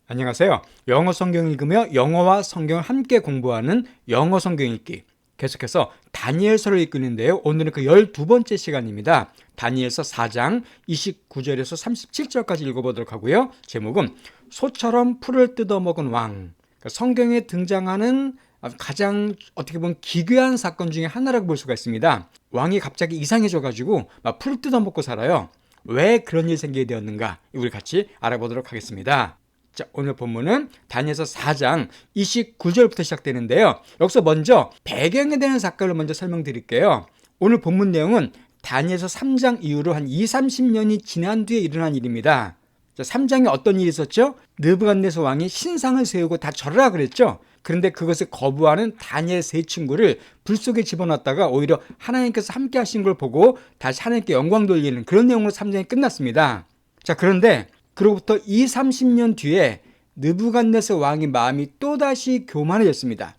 안녕하세요. 영어 성경 읽으며 영어와 성경을 함께 공부하는 영어 성경 읽기. 계속해서 다니엘서를 읽고 있는데요. 오늘은 그 12번째 시간입니다. 다니엘서 4장 29절에서 37절까지 읽어보도록 하고요. 제목은 소처럼 풀을 뜯어먹은 왕. 그러니까 성경에 등장하는 가장 어떻게 보면 기괴한 사건 중에 하나라고 볼 수가 있습니다. 왕이 갑자기 이상해져가지고 막 풀을 뜯어먹고 살아요. 왜 그런 일이 생기게 되었는가? 우리 같이 알아보도록 하겠습니다. 자, 오늘 본문은 다니엘서 4장 29절부터 시작되는데요. 여기서 먼저 배경에 대한 사건을 먼저 설명드릴게요. 오늘 본문 내용은 다니엘서 3장 이후로 한 20-30년이 지난 뒤에 일어난 일입니다. 자, 3장에 어떤 일이 있었죠? 느부갓네살 왕이 신상을 세우고 다 절하라 그랬죠. 그런데 그것을 거부하는 다니엘 세 친구를 불 속에 집어넣었다가 오히려 하나님께서 함께 하신 걸 보고 다시 하나님께 영광 돌리는 그런 내용으로 3장이 끝났습니다. 자, 그런데 그로부터 20-30년 뒤에 느부갓네살 왕의 마음이 또다시 교만해졌습니다.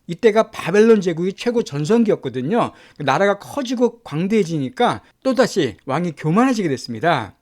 이때가 바벨론 제국이 최고 전성기였거든요. 나라가 커지고 광대해지니까 또다시 왕이 교만해지게 됐습니다.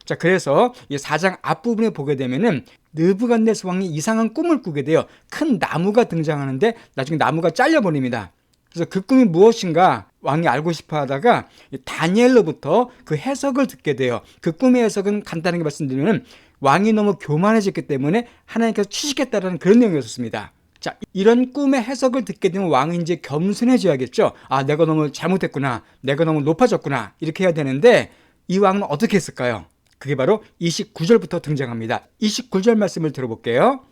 자, 그래서 이 4장 앞부분에 보게 되면은 느부갓네살 왕이 이상한 꿈을 꾸게 돼요. 큰 나무가 등장하는데 나중에 나무가 잘려버립니다. 그래서 그 꿈이 무엇인가 왕이 알고 싶어 하다가 다니엘로부터 그 해석을 듣게 돼요. 그 꿈의 해석은 간단하게 말씀드리면 왕이 너무 교만해졌기 때문에 하나님께서 치시겠다라는 그런 내용이었습니다. 자, 이런 꿈의 해석을 듣게 되면 왕은 이제 겸손해져야겠죠. 아, 내가 너무 잘못했구나. 내가 너무 높아졌구나. 이렇게 해야 되는데 이 왕은 어떻게 했을까요? 그게 바로 29절부터 등장합니다. 29절 말씀을 들어볼게요.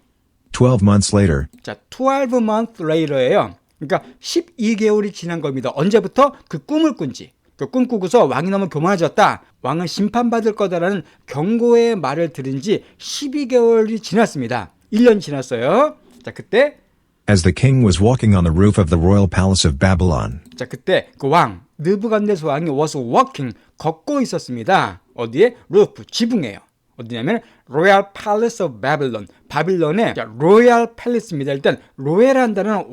12 months later, 자, 12 months later예요. 그러니까 12개월이 지난 겁니다. 언제부터 그 꿈을 꾼지. 그 꿈 꾸고서 왕이 너무 교만해졌다. 왕은 심판받을 거다라는 경고의 말을 들은 지 12개월이 지났습니다. 1년 지났어요. 자, 그때 as the king was walking on the roof of the royal palace of Babylon, 자, 그때 그 왕, 느부갓네살 왕이 was walking, 걷고 있었습니다. 어디에? 루프, 지붕에요. 어디냐면 로얄 팰리스 오브 바빌론, 바빌론의 로얄 팰리스입니다. 일단 로얄한 단어는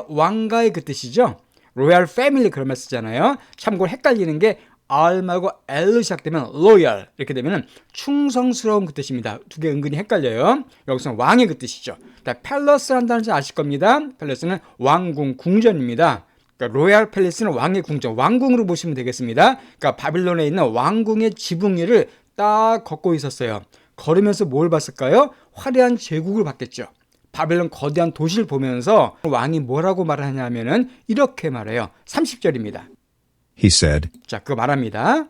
왕가의 그 뜻이죠. 로얄 패밀리 그런 말 쓰잖아요. 참고로 헷갈리는 게 R 말고 L로 시작되면 로얄 이렇게 되면 충성스러운 그 뜻입니다. 두 개 은근히 헷갈려요. 여기서는 왕의 그 뜻이죠. 팰러스라는 단어는 아실 겁니다. 팰러스는 왕궁, 궁전입니다. 그러니까 로얄 팰리스는 왕의 궁전, 왕궁으로 보시면 되겠습니다. 그러니까 바빌론에 있는 왕궁의 지붕 위를 딱 걷고 있었어요. 걸으면서 뭘 봤을까요? 화려한 제국을 봤겠죠. 바벨론 거대한 도시를 보면서 왕이 뭐라고 말하냐면은 이렇게 말해요. 30절입니다. he said, 자, 그거 말합니다.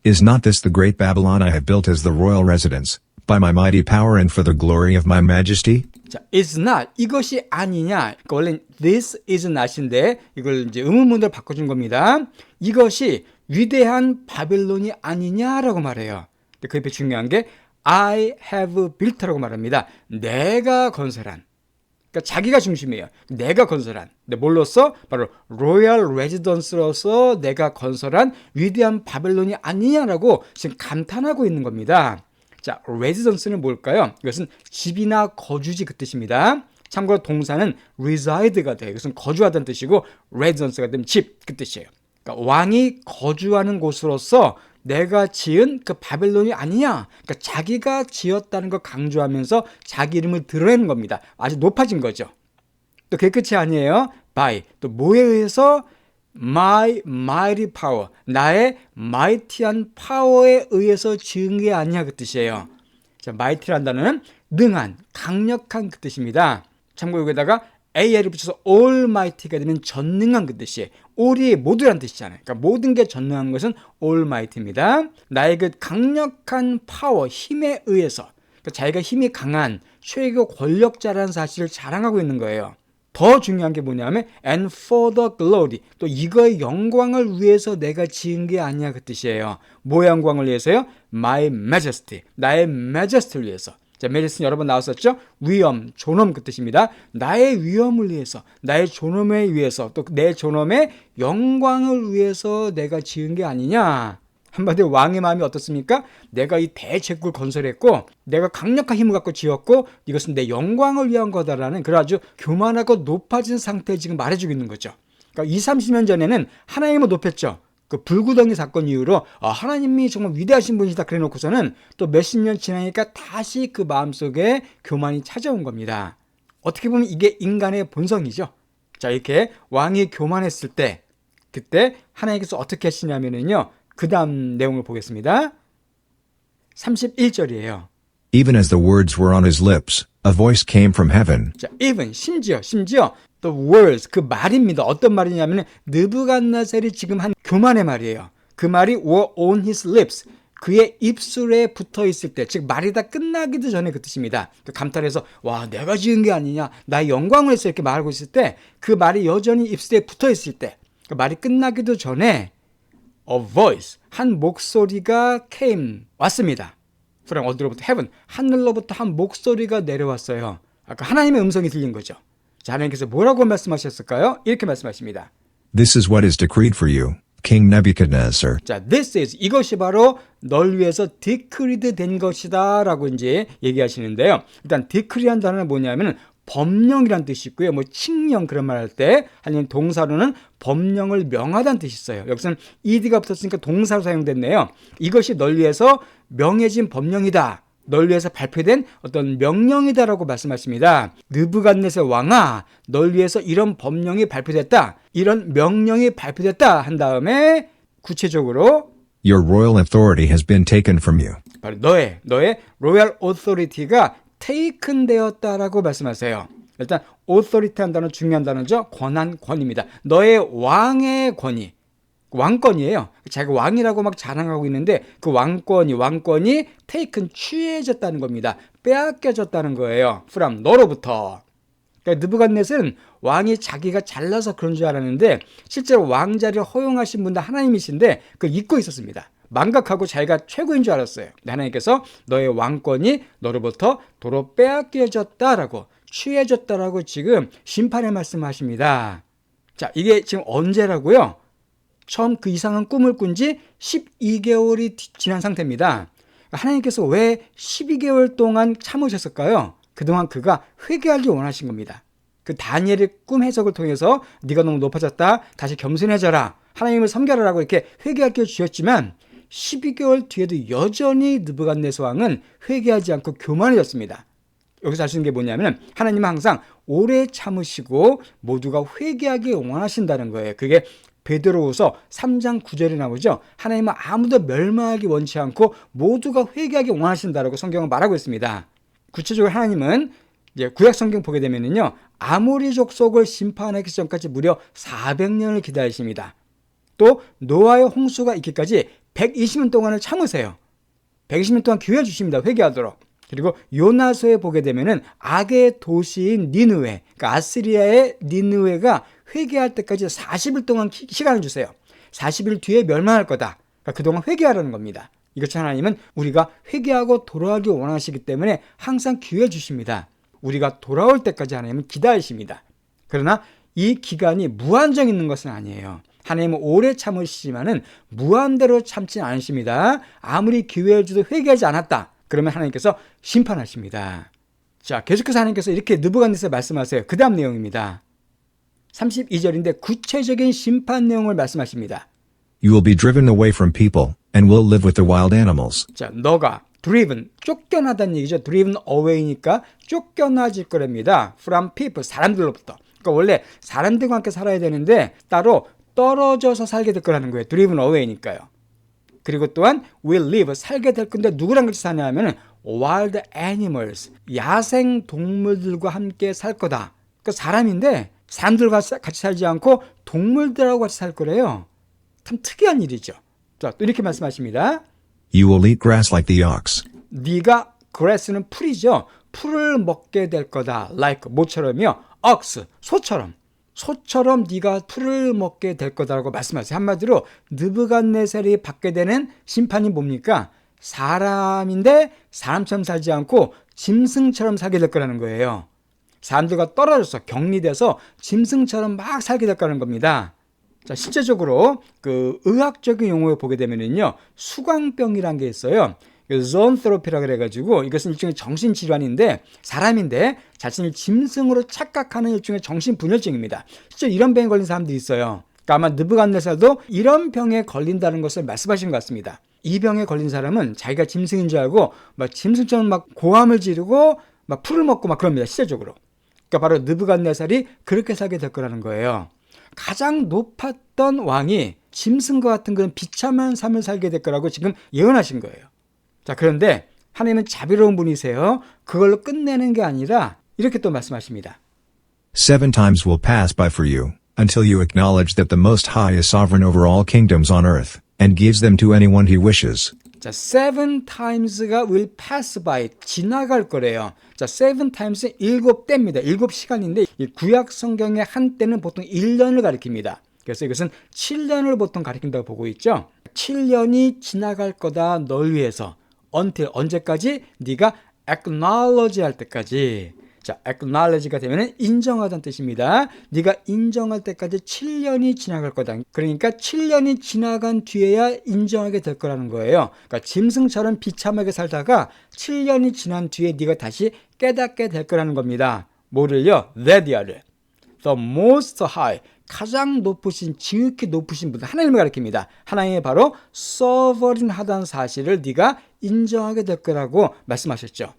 Is not this the great Babylon I have built as the royal residence, by my mighty power and for the glory of my majesty? 자, is not, 이것이 아니냐. 그러니까 원래 this is not인데 이걸 이제 의문문으로 바꿔준 겁니다. 이것이 위대한 바벨론이 아니냐라고 말해요. 그 옆에 중요한 게 I have built라고 말합니다. 내가 건설한. 그러니까 자기가 중심이에요. 내가 건설한. 근데 뭘로써? 바로 로얄 레지던스로서 내가 건설한 위대한 바벨론이 아니냐라고 지금 감탄하고 있는 겁니다. 자, 레지던스는 뭘까요? 이것은 집이나 거주지 그 뜻입니다. 참고로 동사는 reside가 돼요. 이것은 거주하다는 뜻이고 residence가 되면 집 그 뜻이에요. 그러니까 왕이 거주하는 곳으로서 내가 지은 그 바벨론이 아니냐. 그러니까 자기가 지었다는 걸 강조하면서 자기 이름을 드러내는 겁니다. 아주 높아진 거죠. 또 그게 끝이 아니에요. by, 또 뭐에 의해서? my mighty power, 나의 mighty한 파워에 의해서 지은 게 아니냐 그 뜻이에요. 자, mighty란 단어는 능한, 강력한 그 뜻입니다. 참고로 여기다가 AL을 붙여서 almighty가 되면 전능한 그 뜻이에요. all이 모두란 뜻이잖아요. 그러니까 모든 게 전능한 것은 almighty입니다. 나의 그 강력한 파워, 힘에 의해서, 그러니까 자기가 힘이 강한 최고 권력자라는 사실을 자랑하고 있는 거예요. 더 중요한 게 뭐냐면 and for the glory, 또 이거의 영광을 위해서 내가 지은 게 아니야 그 뜻이에요. 뭐의 영광을 위해서요? my majesty, 나의 majesty를 위해서. 자, majesty는 여러 번 나왔었죠? 위엄, 존엄 그 뜻입니다. 나의 위엄을 위해서, 나의 존엄에 위해서, 또 내 존엄의 영광을 위해서 내가 지은 게 아니냐. 한마디로 왕의 마음이 어떻습니까? 내가 이 대제국을 건설했고 내가 강력한 힘을 갖고 지었고 이것은 내 영광을 위한 거다라는 그런 아주 교만하고 높아진 상태를 지금 말해주고 있는 거죠. 그러니까 20-30년 전에는 하나님을 높였죠. 그 불구덩이 사건 이후로 하나님이 정말 위대하신 분이다 그래 놓고서는 또 몇십 년 지나니까 다시 그 마음속에 교만이 찾아온 겁니다. 어떻게 보면 이게 인간의 본성이죠. 자, 이렇게 왕이 교만했을 때 그때 하나님께서 어떻게 하시냐면요. 그 다음 내용을 보겠습니다. 31절이에요. Even as the words were on his lips, a voice came from heaven. 자, even 심지어 the words 그 말입니다. 어떤 말이냐면 느부갓네살이 지금 한 교만의 말이에요. 그 말이 were on his lips. 그의 입술에 붙어 있을 때, 즉 말이 다 끝나기도 전에 그 뜻입니다. 감탄해서 와 내가 지은 게 아니냐, 나의 영광을 해서 이렇게 말하고 있을 때 그 말이 여전히 입술에 붙어 있을 때, 그 말이 끝나기도 전에 a voice 한 목소리가 came 왔습니다. from 어디로부터 heaven 하늘로부터 한 목소리가 내려왔어요. 아까 하나님의 음성이 들린 거죠. 자, 하나님께서 뭐라고 말씀하셨을까요? 이렇게 말씀하십니다. This is what is decreed for you, King Nebuchadnezzar. 자, this is 이것이 바로 널 위해서 decreed 된 것이다 라고 이제 얘기하시는데요. 일단 decree한 단어는 뭐냐면 법령이란 뜻이 있고요. 뭐 칙령 그런 말 할 때 아니면 동사로는 법령을 명하다는 뜻이 있어요. 여기서는 ed가 붙었으니까 동사로 사용됐네요. 이것이 널 위해서 명해진 법령이다. 널 위해서 발표된 어떤 명령이다라고 말씀하십니다. 느부갓네살 왕아, 널 위해서 이런 법령이 발표됐다. 이런 명령이 발표됐다 한 다음에 구체적으로 Your royal authority has been taken from you. 바로 너의 로얄 오토리티가 taken 되었다라고 말씀하세요. 일단 authority 한 단어 중요한 단어죠. 권입니다. 너의 왕의 권위. 왕권이에요. 자기가 왕이라고 막 자랑하고 있는데 그 왕권이 taken 취해졌다는 겁니다. 빼앗겨졌다는 거예요. from 너로부터. 그러니까 느부갓네살은 왕이 자기가 잘나서 그런 줄 알았는데 실제로 왕자를 허용하신 분도 하나님이신데 그걸 잊고 있었습니다. 망각하고 자기가 최고인 줄 알았어요. 근데 하나님께서 너의 왕권이 너로부터 도로 빼앗겨졌다라고 취해졌다라고 지금 심판의 말씀하십니다. 자, 이게 지금 언제라고요? 처음 그 이상한 꿈을 꾼 지 12개월이 지난 상태입니다. 하나님께서 왜 12개월 동안 참으셨을까요? 그동안 그가 회개하기 원하신 겁니다. 그 다니엘의 꿈 해석을 통해서 네가 너무 높아졌다. 다시 겸손해져라. 하나님을 섬겨라라고 이렇게 회개할 기회를 주셨지만 12개월 뒤에도 여전히 느부갓네살 왕은 회개하지 않고 교만해졌습니다. 여기서 알 수 있는 게 뭐냐면 하나님은 항상 오래 참으시고 모두가 회개하기 원하신다는 거예요. 그게 베드로후서 3장 9절에 나오죠. 하나님은 아무도 멸망하기 원치 않고 모두가 회개하기 원하신다라고 성경은 말하고 있습니다. 구체적으로 하나님은 이제 구약 성경 보게 되면은요, 아모리 족속을 심판하기 전까지 무려 400년을 기다리십니다. 또 노아의 홍수가 있기까지 120년 동안을 참으세요. 120년 동안 기회 주십니다. 회개하도록. 그리고 요나서에 보게 되면은 악의 도시인 니느웨, 그러니까 아시리아의 니느웨가 회개할 때까지 40일 동안 시간을 주세요. 40일 뒤에 멸망할 거다. 그러니까 그동안 회개하라는 겁니다. 이것이 하나님은 우리가 회개하고 돌아오기 원하시기 때문에 항상 기회 주십니다. 우리가 돌아올 때까지 하나님은 기다리십니다. 그러나 이 기간이 무한정 있는 것은 아니에요. 하나님은 오래 참으시지만은 무한대로 참지 않으십니다. 아무리 기회를 줘도 회개하지 않았다. 그러면 하나님께서 심판하십니다. 자, 계속해서 하나님께서 이렇게 느부갓네살 말씀하세요. 그 다음 내용입니다. 32절인데 구체적인 심판 내용을 말씀하십니다. You will be driven away from people and will live with the wild animals. 자, 너가 driven, 쫓겨나다는 얘기죠. driven away니까 쫓겨나질 거랍니다. from people, 사람들로부터. 그러니까 원래 사람들과 함께 살아야 되는데 따로 떨어져서 살게 될 거라는 거예요. driven away니까요. 그리고 또한 will live, 살게 될 건데 누구랑 같이 사냐 하면 wild animals, 야생 동물들과 함께 살 거다. 그러니까 사람인데 사람들과 같이 살지 않고 동물들하고 같이 살 거래요. 참 특이한 일이죠. 자, 또 이렇게 말씀하십니다. You will eat grass like the ox. 네가 grass는 풀이죠. 풀을 먹게 될 거다. like 모처럼이요. ox, 소처럼 네가 풀을 먹게 될 거다라고 말씀하세요. 한마디로 느부갓네살이 받게 되는 심판이 뭡니까? 사람인데 사람처럼 살지 않고 짐승처럼 살게 될 거라는 거예요. 사람들과 떨어져서 격리돼서 짐승처럼 막 살게 될 거라는 겁니다. 자, 실제적으로 그 의학적인 용어를 보게 되면은요, 수광병이라는 게 있어요. zoanthropy라고 그래가지고 이것은 일종의 정신질환인데 사람인데 자신을 짐승으로 착각하는 일종의 정신분열증입니다. 실제 이런 병에 걸린 사람들이 있어요. 그러니까 아마 느부갓네살도 이런 병에 걸린다는 것을 말씀하신 것 같습니다. 이 병에 걸린 사람은 자기가 짐승인 줄 알고 막 짐승처럼 막 고함을 지르고 막 풀을 먹고 막 그럽니다. 시대적으로. 그러니까 바로 느부갓네살이 그렇게 살게 될 거라는 거예요. 가장 높았던 왕이 짐승과 같은 그런 비참한 삶을 살게 될 거라고 지금 예언하신 거예요. 자, 그런데 하나님은 자비로운 분이세요. 그걸로 끝내는 게 아니라 이렇게 또 말씀하십니다. 7 times will pass by for you, until you acknowledge that the Most High is sovereign over all kingdoms on earth, and gives them to anyone he wishes. 자, 7 times가 will pass by, 지나갈 거래요. 자, 7 times 7때입니다. 7시간인데 이 구약 성경의 한때는 보통 1년을 가리킵니다. 그래서 이것은 7년을 보통 가리킨다고 보고 있죠. 7년이 지나갈 거다 널 위해서. until 언제까지? 네가 acknowledge 할 때까지. 자, acknowledge가 되면 인정하다는 뜻입니다. 네가 인정할 때까지 7년이 지나갈 거다. 그러니까 7년이 지나간 뒤에야 인정하게 될 거라는 거예요. 그러니까 짐승처럼 비참하게 살다가 7년이 지난 뒤에 네가 다시 깨닫게 될 거라는 겁니다. 뭐를요? that야를. The most high, 가장 높으신, 지극히 높으신 분, 하나님을 가리킵니다. 하나님이 바로 sovereign하다는 사실을 네가 인정하게 될 거라고 말씀하셨죠.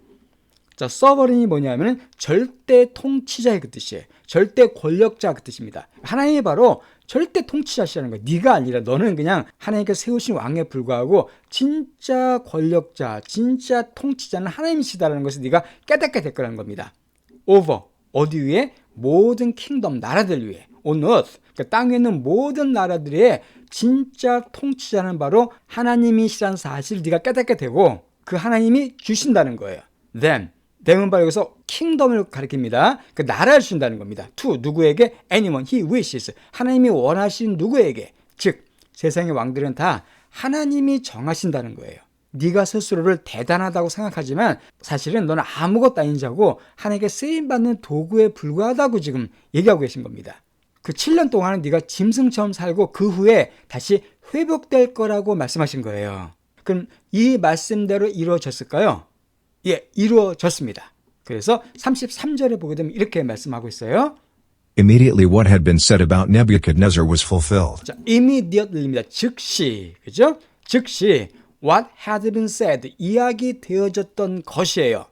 자, 서버린이 뭐냐면 절대 통치자의 그 뜻이에요. 절대 권력자 그 뜻입니다. 하나님이 바로 절대 통치자시라는 거예요. 네가 아니라 너는 그냥 하나님께서 세우신 왕에 불과하고 진짜 권력자, 진짜 통치자는 하나님이시다라는 것을 네가 깨닫게 될 거라는 겁니다. over, 어디 위에? 모든 킹덤, 나라들 위에. on earth, 그러니까 땅에 있는 모든 나라들의 진짜 통치자는 바로 하나님이시라는 사실을 네가 깨닫게 되고 그 하나님이 주신다는 거예요. then, then 바로 여기서 킹덤을 가리킵니다. 그 나라를 주신다는 겁니다. to, 누구에게? anyone, he wishes. 하나님이 원하신 누구에게? 즉, 세상의 왕들은 다 하나님이 정하신다는 거예요. 네가 스스로를 대단하다고 생각하지만 사실은 너는 아무것도 아닌 자고 하나님께 쓰임받는 도구에 불과하다고 지금 얘기하고 계신 겁니다. 그 7년 동안은 네가 짐승처럼 살고 그 후에 다시 회복될 거라고 말씀하신 거예요. 그럼 이 말씀대로 이루어졌을까요? 예, 이루어졌습니다. 그래서 33절에 보게 되면 이렇게 말씀하고 있어요. Immediately what had been said about Nebuchadnezzar was fulfilled. 자, immediately입니다. 즉시, 그죠? 즉시 what had been said, 이야기 되어졌던 것이에요.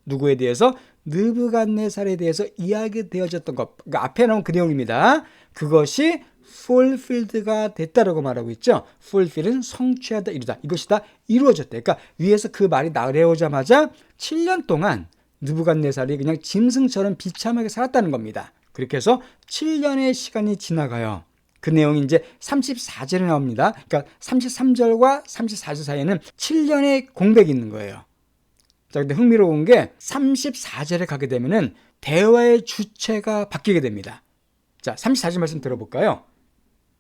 누구에 대해서? 느부갓네살에 대해서 이야기 되어졌던 것. 그러니까 앞에 나온 그 내용입니다. 그것이 fulfilled가 됐다라고 말하고 있죠. fulfill은 성취하다, 이루다. 이것이 다 이루어졌다. 그러니까 위에서 그 말이 나오자마자 7년 동안 느부갓네살이 그냥 짐승처럼 비참하게 살았다는 겁니다. 그렇게 해서 7년의 시간이 지나가요. 그 내용이 이제 34절에 나옵니다. 그러니까 33절과 34절 사이에는 7년의 공백이 있는 거예요. 자, 근데 흥미로운 게 34절에 가게 되면은 대화의 주체가 바뀌게 됩니다. 자, 34절 말씀 들어볼까요?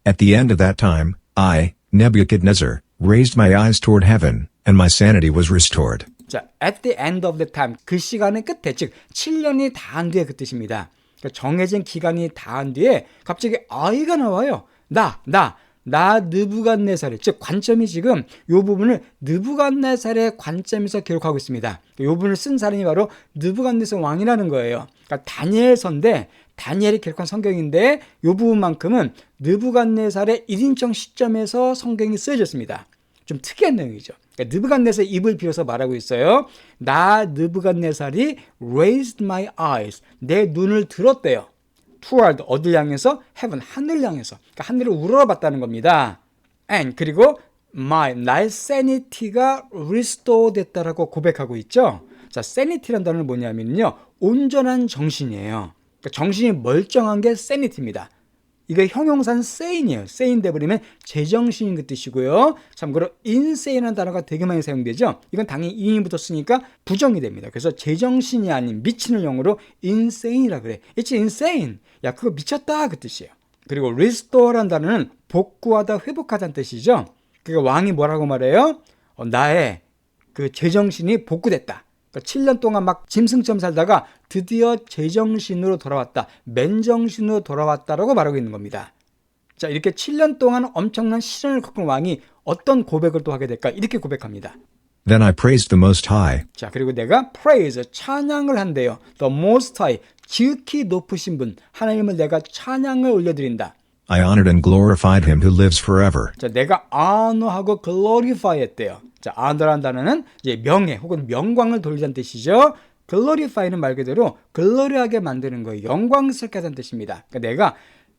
At the end of that time, I, Nebuchadnezzar, raised my eyes toward heaven, and my sanity was restored. 자, at the end of the time, 그 시간의 끝에, 즉 7년이 다한 뒤에 그 뜻입니다. 그러니까 정해진 기간이 다한 뒤에 갑자기 I가 나와요. 나 느부갓네살의, 즉 관점이 지금 이 부분을 느부갓네살의 관점에서 기록하고 있습니다. 이 부분을 쓴 사람이 바로 느부갓네살 왕이라는 거예요. 그러니까 다니엘서인데 다니엘이 기록한 성경인데 이 부분만큼은 느부갓네살의 1인称 시점에서 성경이 쓰여졌습니다. 좀 특이한 내용이죠. 그러니까 느부갓네살의 입을 비워서 말하고 있어요. 나 느부갓네살이 raised my eyes, 내 눈을 들었대요. toward, 어딜 향해서? heaven, 하늘 향해서. 그러니까 하늘을 우러러봤다는 겁니다. and, 그리고 나의 sanity가 restore 됐다라고 고백하고 있죠. 자, sanity라는 단어는 뭐냐면요, 온전한 정신이에요. 그러니까 정신이 멀쩡한 게 sanity입니다. 이거 형용사는 sane이에요. sane 돼버리면 제정신인 그 뜻이고요. 참고로 insane라는 단어가 되게 많이 사용되죠. 이건 당연히 인이 붙었으니까 부정이 됩니다. 그래서 제정신이 아닌 미치는 영어로 insane이라 그래. It's insane. 야, 그거 미쳤다 그 뜻이에요. 그리고 restore라는 단어는 복구하다, 회복하다는 뜻이죠. 그러니까 왕이 뭐라고 말해요? 나의 그 제정신이 복구됐다. 그러니까 7년 동안 막 짐승처럼 살다가 드디어 제정신으로 돌아왔다. 맨정신으로 돌아왔다라고 말하고 있는 겁니다. 자, 이렇게 7년 동안 엄청난 시련을 겪은 왕이 어떤 고백을 또 하게 될까? 이렇게 고백합니다. Then I praised the Most High. 자, 그리고 내가 praise, 찬양을 한대요. The Most High, 지극히 높으신 분, 하나님을 내가 찬양을 올려드린다. I honored and glorified him who lives forever. 자, 내가 honor하고 glorify 했대요. 자, honor란 단어는 이제 명예 혹은 명광을 돌리자는 뜻이죠. glorify는 말 그대로 글로리하게 만드는 거예요. 영광스럽게 하다는 뜻입니다. 그러니까 내가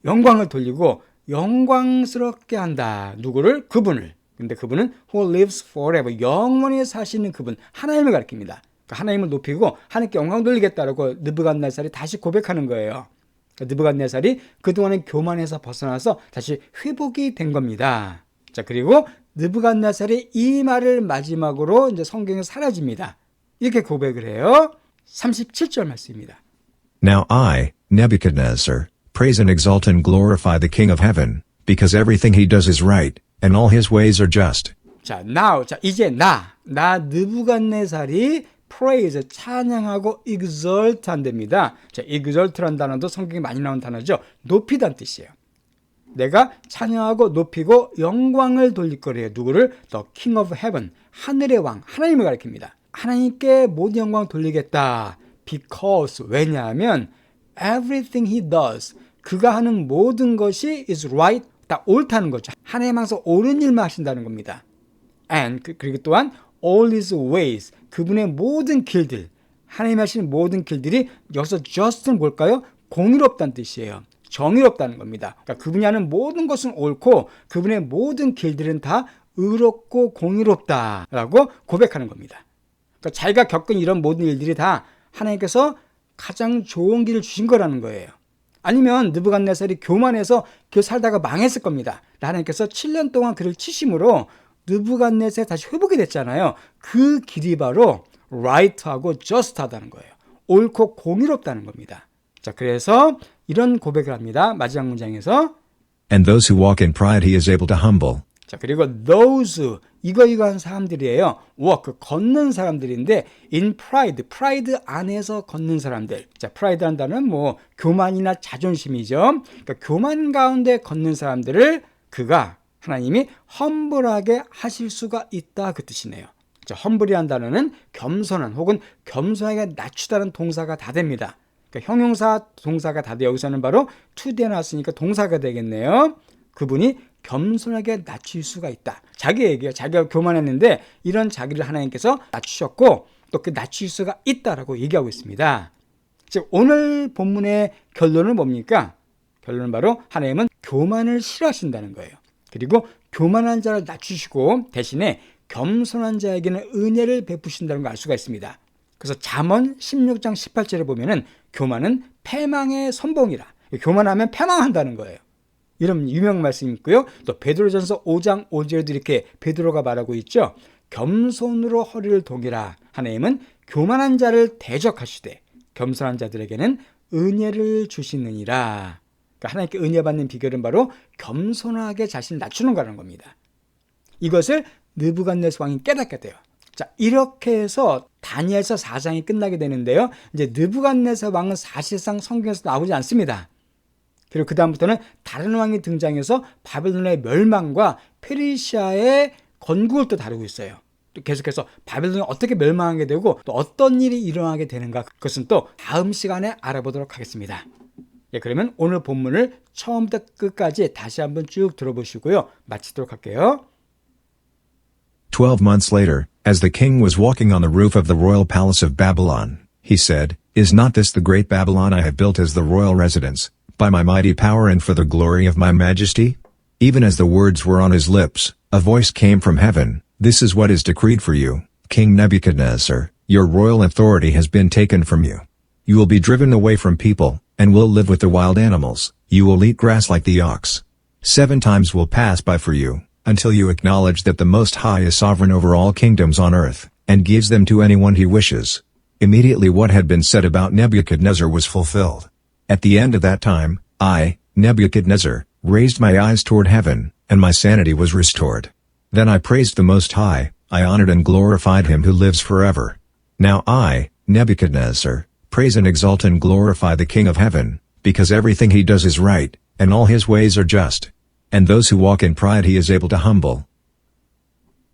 영광을 돌리고 영광스럽게 한다. 누구를? 그분을. 근데 그분은 who lives forever. 영원히 사시는 그분. 하나님을 가리킵니다. 그러니까 하나님을 높이고 하나님께 영광 돌리겠다라고 느부갓네살이 다시 고백하는 거예요. 그러니까 느부갓네살이 그동안의 교만에서 벗어나서 다시 회복이 된 겁니다. 자, 그리고 느부갓네살이 이 말을 마지막으로 이제 성경에 사라집니다. 이렇게 고백을 해요. 37절 말씀입니다. Now I, Nebuchadnezzar, praise and exalt and glorify the King of heaven, because everything he does is right, and all his ways are just. 자, now, 자, 이제 나 느부갓네살이 praise, 찬양하고 exalt 한답니다. 자, exalt라는 단어도 성경에 많이 나온 단어죠. 높이다는 뜻이에요. 내가 찬양하고 높이고 영광을 돌릴 거래요. 누구를? The King of Heaven, 하늘의 왕, 하나님을 가리킵니다. 하나님께 모든 영광을 돌리겠다. Because, 왜냐하면 everything he does, 그가 하는 모든 것이 is right, 다 옳다는 거죠. 하나님 항상 옳은 일만 하신다는 겁니다. And, 그리고 또한 all his ways, 그분의 모든 길들, 하나님이 하시는 모든 길들이 여기서 just는 뭘까요? 공의롭다는 뜻이에요. 정의롭다는 겁니다. 그러니까 그분이 하는 모든 것은 옳고 그분의 모든 길들은 다 의롭고 공의롭다라고 고백하는 겁니다. 그러니까 자기가 겪은 이런 모든 일들이 다 하나님께서 가장 좋은 길을 주신 거라는 거예요. 아니면 느부갓네살이 교만해서 그 살다가 망했을 겁니다. 하나님께서 7년 동안 그를 치심으로 느부갓네살이 다시 회복이 됐잖아요. 그 길이 바로 right하고 just하다는 거예요. 옳고 공의롭다는 겁니다. 자, 그래서 이런 고백을 합니다. 마지막 문장에서 And those who walk in pride he is able to humble. 자, 그리고 those, 이거한 사람들이에요. walk, 걷는 사람들인데 in pride, pride 안에서 걷는 사람들. 자, pride라는 단어는 뭐 교만이나 자존심이죠. 그러니까 교만 가운데 걷는 사람들을 그가 하나님이 humble하게 하실 수가 있다, 그 뜻이네요. 자, humble이라는 단어는 겸손한 혹은 겸손하게 낮추다는 동사가 다 됩니다. 그러니까 형용사 동사가 다 돼. 여기서는 바로 to 돼 나왔으니까 동사가 되겠네요. 그분이 겸손하게 낮출 수가 있다. 자기 얘기예요. 자기가 교만했는데 이런 자기를 하나님께서 낮추셨고 또 그 낮출 수가 있다라고 얘기하고 있습니다. 즉 오늘 본문의 결론은 뭡니까? 결론은 바로 하나님은 교만을 싫어하신다는 거예요. 그리고 교만한 자를 낮추시고 대신에 겸손한 자에게는 은혜를 베푸신다는 걸 알 수가 있습니다. 그래서 잠언 16장 18절에 보면은 교만은 패망의 선봉이라. 교만하면 패망한다는 거예요. 이런 유명 말씀이 있고요. 또 베드로전서 5장 5절에도 이렇게 베드로가 말하고 있죠. 겸손으로 허리를 동이라. 하나님은 교만한 자를 대적하시되 겸손한 자들에게는 은혜를 주시느니라. 그러니까 하나님께 은혜 받는 비결은 바로 겸손하게 자신을 낮추는 거라는 겁니다. 이것을 느부갓네살 왕이 깨닫게 돼요. 자, 이렇게 해서 다니엘서 4장이 끝나게 되는데요. 이제 느부갓네살 왕은 사실상 성경에서 나오지 않습니다. 그리고 그 다음부터는 다른 왕이 등장해서 바벨론의 멸망과 페르시아의 건국을 또 다루고 있어요. 또 계속해서 바벨론이 어떻게 멸망하게 되고 또 어떤 일이 일어나게 되는가, 그것은 또 다음 시간에 알아보도록 하겠습니다. 예, 그러면 오늘 본문을 처음부터 끝까지 다시 한번 쭉 들어보시고요. 마치도록 할게요. 12 months later, as the king was walking on the roof of the royal palace of Babylon, he said, Is not this the great Babylon I have built as the royal residence, by my mighty power and for the glory of my majesty? Even as the words were on his lips, a voice came from heaven, This is what is decreed for you, King Nebuchadnezzar, your royal authority has been taken from you. You will be driven away from people, and will live with the wild animals, you will eat grass like the ox. 7 times will pass by for you, until you acknowledge that the Most High is sovereign over all kingdoms on earth, and gives them to anyone he wishes. Immediately what had been said about Nebuchadnezzar was fulfilled. At the end of that time, I, Nebuchadnezzar, raised my eyes toward heaven, and my sanity was restored. Then I praised the Most High, I honored and glorified him who lives forever. Now I, Nebuchadnezzar, praise and exalt and glorify the King of heaven, because everything he does is right, and all his ways are just. And those who walk in pride he is able to humble.